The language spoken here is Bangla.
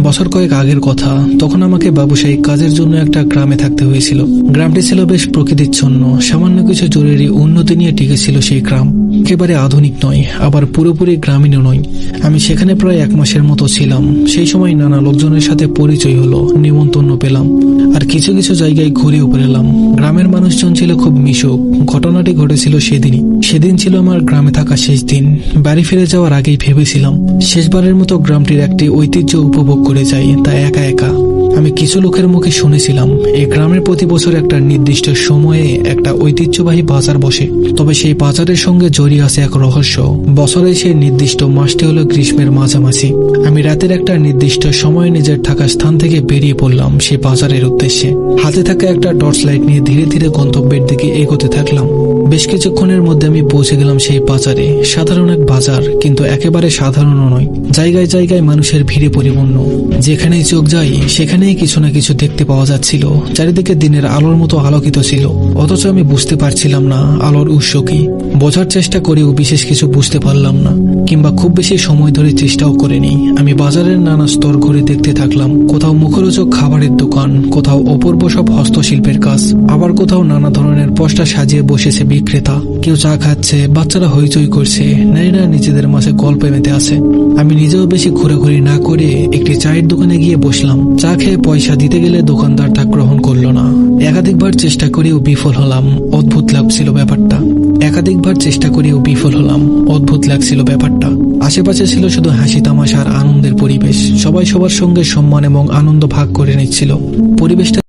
বছর কয়েক আগের কথা। তখন আমাকে ব্যবসায়িক কাজের জন্য একটা গ্রামে থাকতে হয়েছিল। গ্রামটি ছিল বেশ প্রকৃতিচ্ছন্ন, সামান্য কিছু জরুরি উন্নতি নিয়ে টিকেছিল সেই গ্রাম। একেবারে আধুনিক নয়, আবার পুরোপুরি গ্রামীণও নয়। আমি সেখানে প্রায় 1 মাসের মতো ছিলাম। সেই সময় নানা লোকজনের সাথে পরিচয় হলো, নিমন্ত্রণ পেলাম, আর কিছু কিছু জায়গায় ঘুরেও বেড়ালাম। গ্রামের মানুষজন ছিল খুব মিশুক। ঘটনাটি ঘটেছিল সেদিন ছিল আমার গ্রামে থাকা শেষ দিন। বাড়ি ফিরে যাওয়ার আগেই ভেবেছিলাম শেষবারের মতো গ্রামটির একটি ঐতিহ্য উপভোগ করে যাই, তা একা একা। আমি কিছু লোকের মুখে শুনেছিলাম এই গ্রামের প্রতি বছর একটা নির্দিষ্ট সময়ে একটা ঐতিহ্যবাহী বাজার বসে, তবে সেই বাজারের সঙ্গে জড়িয়ে আছে এক রহস্য। বছরের সেই নির্দিষ্ট মাসটি হলো গ্রীষ্মের মাঝামাঝি। আমি রাতের একটা নির্দিষ্ট সময়ে নিজের থাকা স্থান থেকে বেরিয়ে পড়লাম সেই বাজারের উদ্দেশ্যে। হাতে থাকা একটা টর্চ লাইট নিয়ে ধীরে ধীরে গন্তব্যের দিকে এগোতে থাকলাম। বেশ কিছুক্ষণের মধ্যে আমি পৌঁছে গেলাম সেই বাজারে। সাধারণ এক বাজার, কিন্তু একেবারে সাধারণও নয়। জায়গায় জায়গায় মানুষের ভিড়ে পরিপূর্ণ। যেখানেই চোখ যায় সেখানেই কিছু না কিছু দেখতে পাওয়া যাচ্ছিল। চারিদিকে দিনের আলোর মতো আলোকিত ছিল, অথচ আমি বুঝতে পারছিলাম না আলোর উৎস কি। বোঝার চেষ্টা করেও বিশেষ কিছু বুঝতে পারলাম না, কিংবা খুব বেশি সময় ধরে চেষ্টাও করিনি। আমি বাজারের নানা স্তর ঘুরে দেখতে থাকলাম। কোথাও মুখরোচক খাবারের দোকান, কোথাও অপূর্ব সব হস্তশিল্পের কাজ, আবার কোথাও নানা ধরনের পোস্টার সাজিয়ে বসেছে বিক্রেতা। কেউ চা খাচ্ছে, বাচ্চারা হইচই করছে, নারীরা নিজেদের মাঝে গল্পে মেতে আছে। আমি নিজেও বেশি ঘোরাঘুরি না করে একটি চায়ের দোকানে গিয়ে বসলাম। চা খেয়ে পয়সা দিতে গেলে দোকানদার তা গ্রহণ করলো না। একাধিকবার চেষ্টা করেও বিফল হলাম। অদ্ভুত লাগছিল ব্যাপারটা। আশেপাশে ছিল শুধু হাসি তামাশা আর আনন্দের পরিবেশ। সবাই সবার সঙ্গে সম্মান এবং আনন্দ ভাগ করে নিচ্ছিল। পরিবেশটা